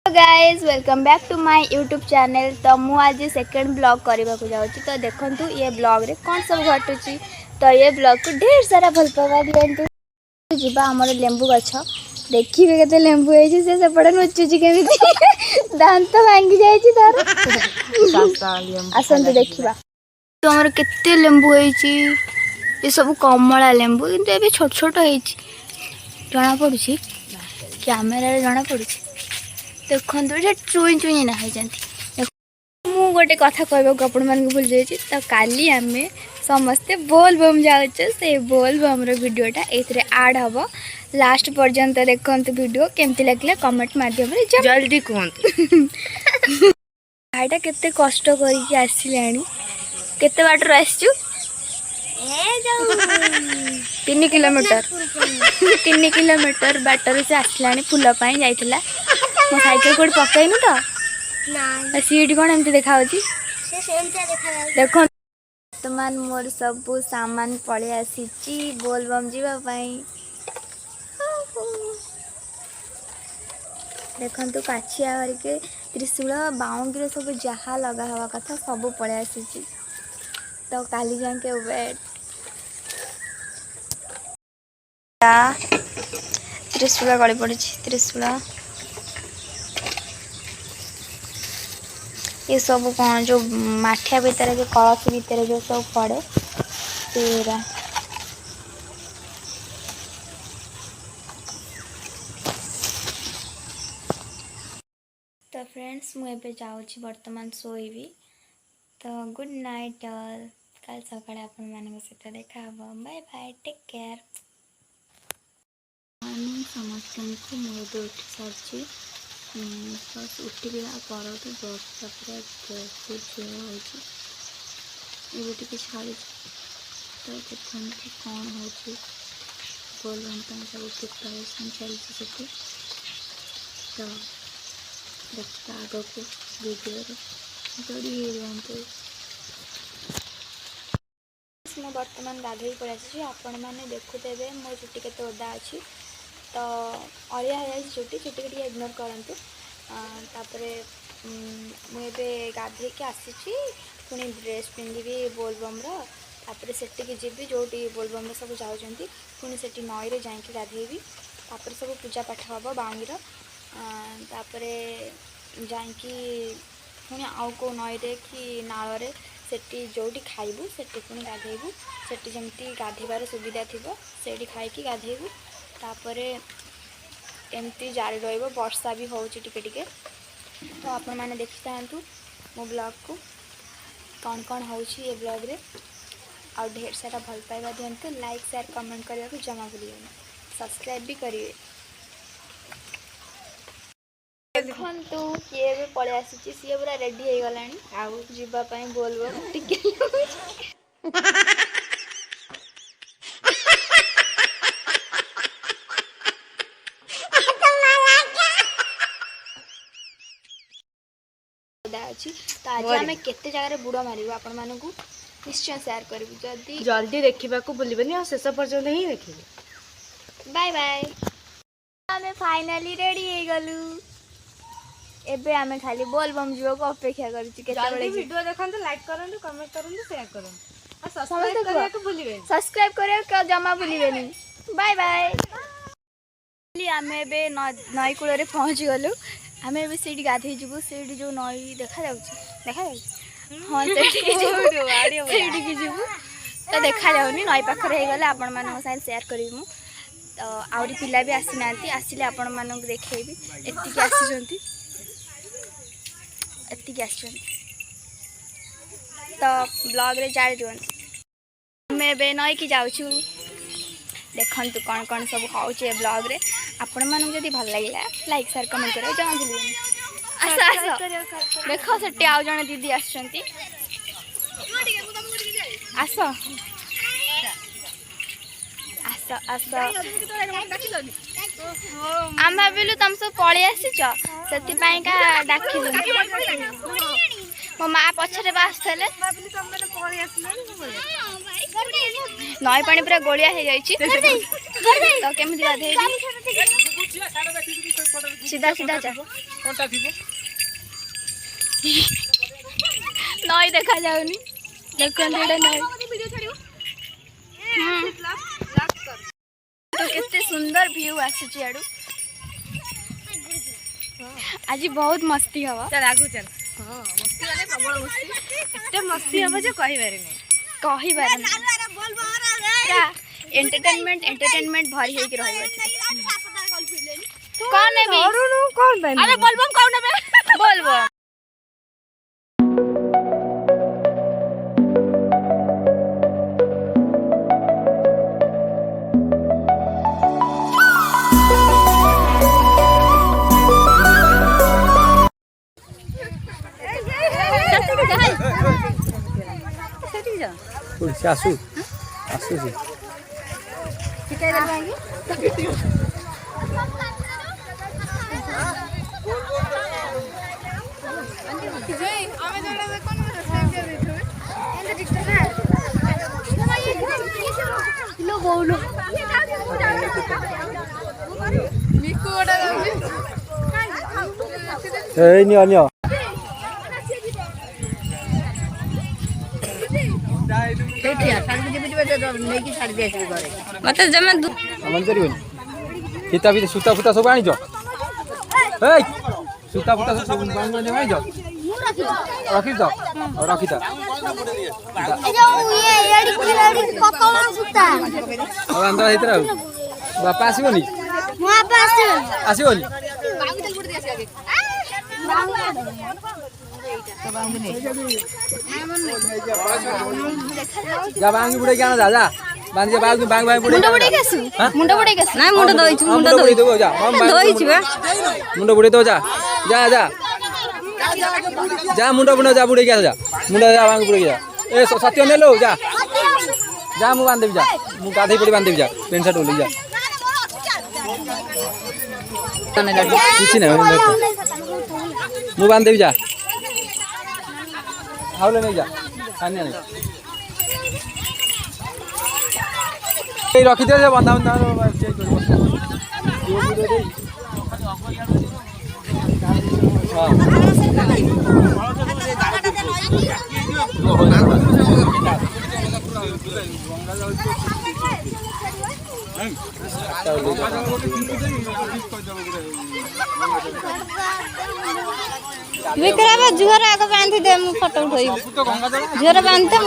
Guys welcome back to my YouTube channel. तो मु आज सेकंड ब्लॉग करने को जाऊँगी। तो देखो ये ब्लॉग रे कौन सब घटुची। तो ये ब्लॉग को ढेर सारा भल पावा दिंतु। जीवा आमर लेंबू गछ देखिए केते लेंबू है से सेपटे नुचुची केमिति दांत भांगी जाइछि तार आसंतु देखिबा। तो हमर केते लेंबू होइछि ये सब कमला लेंबू किंतु एबे छोट छोट होइछि जना पडुछि कैमरा रे जना पडुछि। देखो चुई चुई ना मु गोटे कथा कहवाक आपण मानक भूल जाइए। तो काली आम समस्ते बोल बम जाऊँ से बोल बम वीडियोटा ये आड हम लास्ट पर्यंत देखो वीडियो केमती लगे कमेंट माध्यम जल्दी कहतु। भाईटा केते कष्ट करके आसिलानी केते बाटर आसचु 3 किलोमीटर 3 किलोमीटर बाटर से आसला फूल जाइला मो साइकेल कोड पकईनु तो ना सीट कौन एमती देखा देखो वर्तमान मोर सब सामान पड़े आसी बोलबम जावाई। देखु काछिया हरिके त्रिशूल बाउंड्री सब जहाँ लगा हवा कथा सब पड़े आसी। तो काली जाके वेट त्रिशूल गड़ी पड़ी त्रिशूल ये सब कौन जो माठिया भितर जो कलश भितर जो सब पड़े तेरा तो फ्रेंड्स मुझे जाऊँगी वर्तमान सोईबी। तो गुड नाइट ऑल कल सकाଳେ आपण मानक सहित देखा bye bye take care. Morning समस्त को मुझे उठी सारी बस उठिला पर वर्षा पूरा बहुत जोर होती छाड़ी। तो देखते कौन हो बोलबम सब प्रिपरेसन चलती। तो देखते आग को वीडियो जोड़ी रुहतु। मैं बर्तमान गाधोई पड़ी आपण मैंने देखुथे मो चुटी के ओदा अच्छी। तो अलिया है चुटी चुटी के इग्नोर करूँ। तापरे मुझे गाधे के आसी पुणी ड्रेस पिंधि बोलबम तापर सेटिकी जी जो बोलबम सब जाऊँगी पुणी से नई रे जाकि गाधेबी तापर सब पूजा पाठ हम बांगीर तापर जाकि पुणी आउ को नई रे कि नाल सेठी जोटी खाइबू सेठी पुणी गाधेबू सेठी जमती गाधेबार सुविधा थिबो सेठी खाइकी गाधेबू तापर एमती जारी रहिबो। वर्षा भी होउची टिके टिके। तो आपण माने देखि थांतु मो ब्लॉग को कौन कौन होउची ये ब्लॉग रे आ ढेर सारा भल पाइबा दियंतु लाइक शेयर कमेंट करबा को जमा भूलियनि सब्सक्राइब भी करिवे। देखंतु किए भी पळे आसी सी पूरा रेडी हे गलानी आउ जीवा पई बोलबो टिके अच्छी। तो आज आम केते जगह बुड़ मारू आपण मानू निश्चय शेयर करूँ जदि जल्दी देखा भूलि शेष पर्यटन ही देखिए। बाय बाय आम फाइनाली रेडी हो गलु एबे आम खाली बोलबम जीवा को अपेक्षा करूँ। वीडियो देखो लाइक करूँ कमेंट करूँ शेयर करूँ सब्सक्राइब कर जमा भूलिबेनी। बाय बाय आम ए नई कूल पहुँची गलु आम ए से गाधे जीवु से जो नई देखा हाँ से जीवु तो देखा जाऊनी नई पाखे हो गले आपण मान शेयर करी मु। तो आउरी पिला भी आसी ना आसिले आपण मान देखी एतिकी तो ब्लॉग रे जारी रुहन आम नई की जाऊँ देखु कौन कौन सब होचे ब्लॉग रे आपण मानू जदि भल लगे लाइक शेयर कमेंट करें जमा भूलिए। देख से आउ जड़े दीदी आस आम भाविलु तुम सब पलि आसीच से डाकिलु मो माँ पछरे आसते नई पानी पूरा गोलिया हो जाइए। तो केमी गाधे सीधा सीधा जा कोनटा थिबो नई देखा जाउनी देखन एडा नई तो केते सुंदर व्यू आसी आडू आज बहुत मस्ती हवा चल आगु चल हां मस्ती वाले प्रबल मस्ती एते मस्ती हबो जे कहि बारे नै कही बार एंटरटेनमेंट भरी होई के रहबो कौन है भी कौन भाई अरे बोलबम कौन है बोलबम आसू आसू जी शिकाय दे भाई लो बोलो ए नि अन्य मते जमे मन करिवनी सीता भी सूता फुता सब आनी जो ए सूता फुता सब बांध ने आनी जो रखी दो और रखी ता ए जो ये एडी पकड़ा सुता अब अंदर हितरा बापा आसीबनी मो आपा आसीबनी जा बांगी बुड़े क्या ना जा बांध के बांग बांग बांग बुड़े मुंडा बुड़े केसु ना मुंडा दोइछु मुंडा बुड़े दो जा दोइछु बा मुंडा बुड़े दो जा जा जा जा मुंडा बुना जा बुड़े क्या जा मुंडा जा बांग बुड़े जा ए सत्य ने लो जा जा मु बांध देबी जा मु गाधई पड़ी बांध देबी जा पेंट शर्ट ले जा किछि ना मु बांध देबी जा हाउले नहीं जा खाने नहीं ए रखी दे बंदा बंदा चेक विक्राम जुहर आग बांधी दे मु फोटो उठोई जुहर बांधते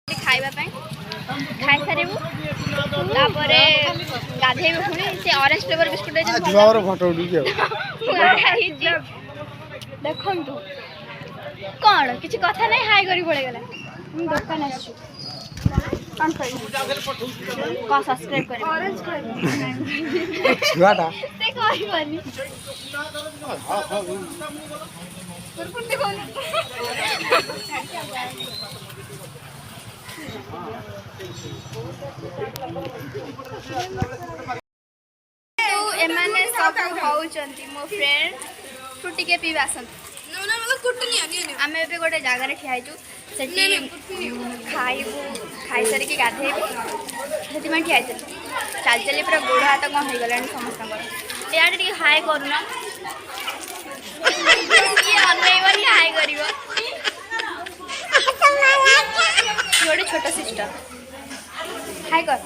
खाइबा खाई सारू तापरे गाधे पुणी से ऑरेंज फ्लेवर बिस्कुट फोटो देखु कौन किसी कथा नहीं हाई करी पड़े गला दुकान आसु कौन कौन सब्सक्राइब करे ऑरेंज छुआटा से कहबनी पुरपुर देखो तो एमाने सब होउचंती मो फ्रेंड फ्रूटी के पीवा आसंत आमे एबे गोटे जगह ठियाइछु सेठी खाइबू खाई सारी के गाधेबू सेठी में ठियाइछु चाल चली पूरा गोड़ हाथ कौन हो गलानी समस्त यार टी हाई करूना ये अनैबनी हाई करिवो गोटे छोट सिस्टर हाई कर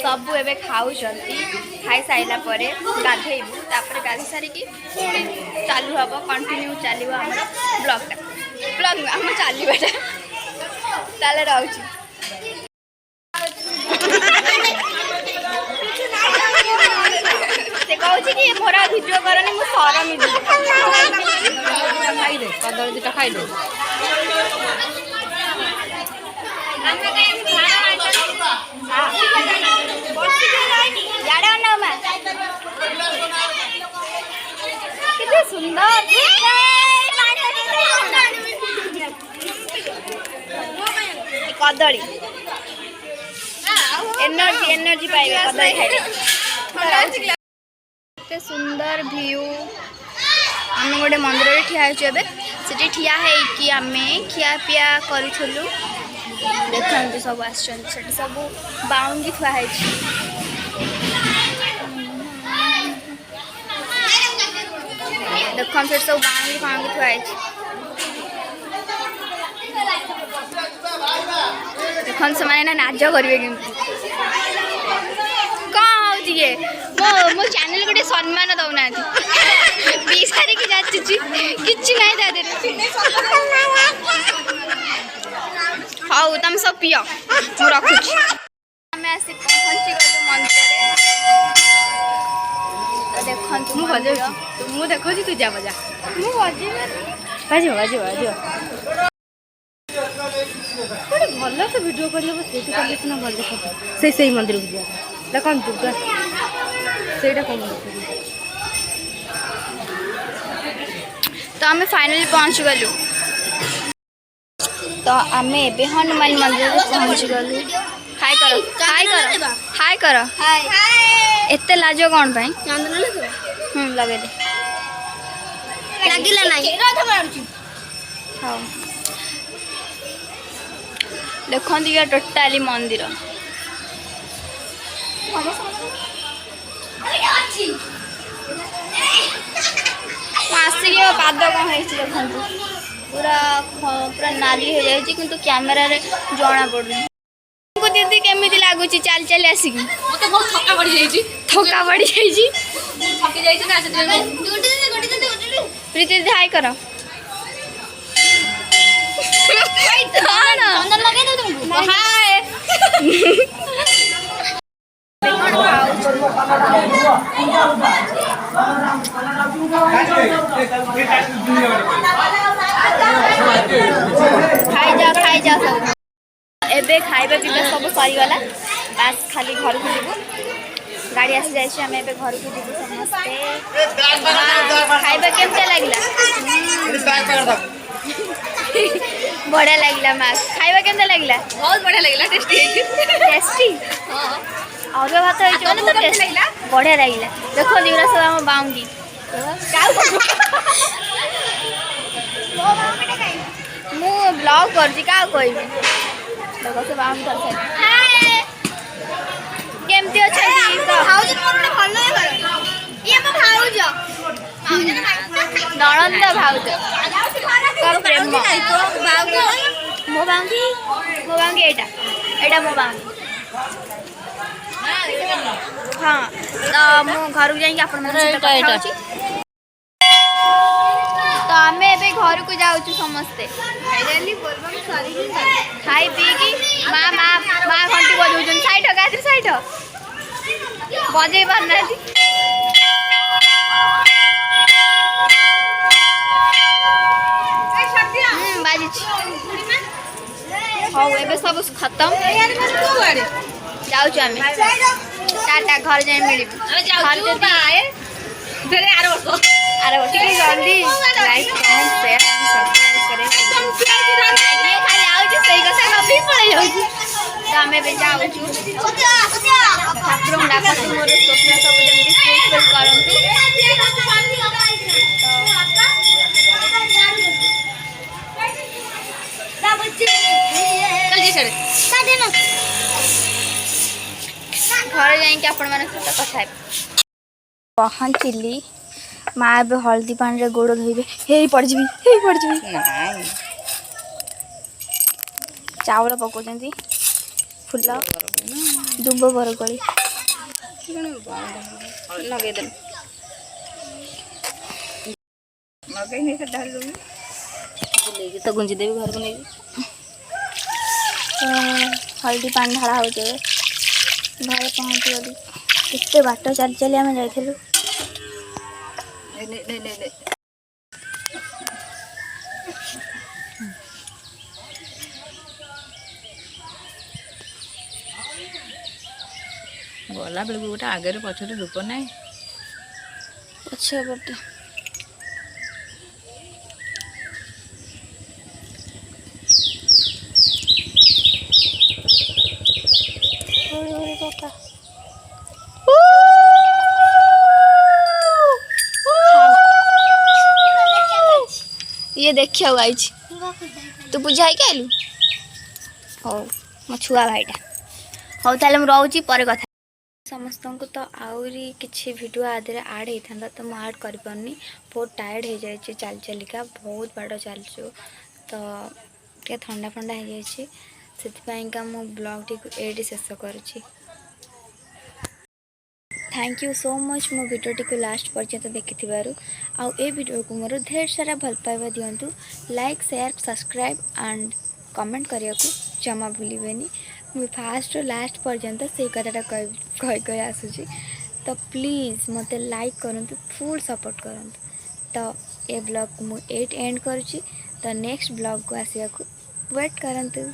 सबू एबे खाऊचंती खाई साइला परे गाधेबू तापर गाधे सारिकी चालू हबो कंटिन्यू चलिबो हमर ब्लॉग हम चलिबाटा ताले रहउची से कहउची कि मोरा वीडियो करनी मु शरम ही खाई दे कदर दिटा खाई दे कितने सुंदर कदली एनर्जी एनर्जी पाइबे कदली खाइले एते सुंदर व्यू आम गोटे मंदिर ठिया होबे सेठी ठिया है कि आमे खिया पिया करूछलु देखंतु सब आछन सेठी सब बाउंगी थुआ है देखन सेठी सब बाउंगी फांगी थुआ है देखन से माने ना नाच करबे केमती मो चैनल गोटे सम्मान दौना पीसारे की जाचुची किछि नाही दादे हाउ तुम सब पियो मु रखुची हमें आसी पहुंची गलो मंदिर रे देखन मु बजाऊ मु देखो तू जा बजा मु बजेबे गोटे भल से भिडियो कर सीना भल देख से मंदिर को जा देखो दुर्गा से कौन तो आम फाइनली पहुंच गलु तो आम ए हनुमान मंदिर पहुंच गलु हाय कर हाय कर हाय कर एते लाज कौन पाई लगे दे लागिला नाही हाँ देखते ये टोटाली मंदिर आसिक पाद कौन है देखो पूरा पूरा नाली हो जाए कि कैमेरा रे जना पड़ू दीदी केमी लगुच चल चल आसिक मत बहुत थका पड़ जाई थका पड़ जाई थकी जाई ना प्रीति दीदी हाय कर खाई जा सब एबे खाइबा पीबा सब सरीगला बास खाली घर को जीवु गाड़ी आसी जाइए आम एबे घर को जीवु समस्ते खाइबा केमते लागला बढ़िया लगला माँ खाइबा केमते लगला बहुत बढ़िया लगला टेस्टी टेस्टी और भात तो टेस्ट लगला बढ़िया लगला देखो दिवरा सब हम बाउंगी मु ब्लॉग करजी का कहबी देखो से बाउंग कर केमती अछि भाउज मोर भलो है ये मो भाउज नणंद भाउज का प्रेम मो बाउंगी एटा मो बाउंगी हाँ तो मु घर को जाइए आप तो आम ए घर को जाऊँ समस्ते खाई पी माँ माँ माँ घंटी बजाऊँ साइड गायत्री साइड बजे पारना बाजी हाँ ए सब खत्म जाऊँ आम टाटा घर जाए मिल अरे जल्दी like comment share and subscribe करें ये खाली आउछ सही कसे कभी पड़े जाउछ तो हमें बे जाउछ ठाकुर डाका मोर स्वप्न सब जल्दी फुलफिल करंतु घर जाइए आपण मन सहित कथा पहुँचली माँ ए हल्दी पानी गोड़ धोबे हे पड़ चावल पकाउछन्ती फुल दुब बरकोली तो गुंजी देवी घर को नहीं हल्दी पानी ढाला हो घरे पहुँची गली केते बाट चली चली आम जाइलु गला बेलू गोटे आगे पछे रूप ना पछे बटे किए देखिए आई तू पूजा है आलु हो मो छुआ भाईटा हो ताले मु रहउची पर कथा समस्त को तो आउरी किछि वीडियो आदि आड होता तो मुझे आड कर पारनी बहुत टायर्ड हो जाए चल चलिका बहुत बाड़ चलचु तो टे ठंडा फंडा हो जाए से मो ब्लॉग टी एडी शेष करुँची थैंक यू सो मच मो वीडियो को लास्ट पर्यंत देखि आउ ए वीडियो को मोर ढेर सारा भल पाइबा दिंतु like share subscribe and comment करने को जमा भूलें मुझे फास्ट लास्ट पर्यंत से कथा कही आसूँ तो प्लीज़ मत लाइक करूँ फुल सपोर्ट करूँ तो ये ब्लॉग को मुझे एंड करुँची तो नेक्स्ट ब्लॉग को आसवा वेट करंतु।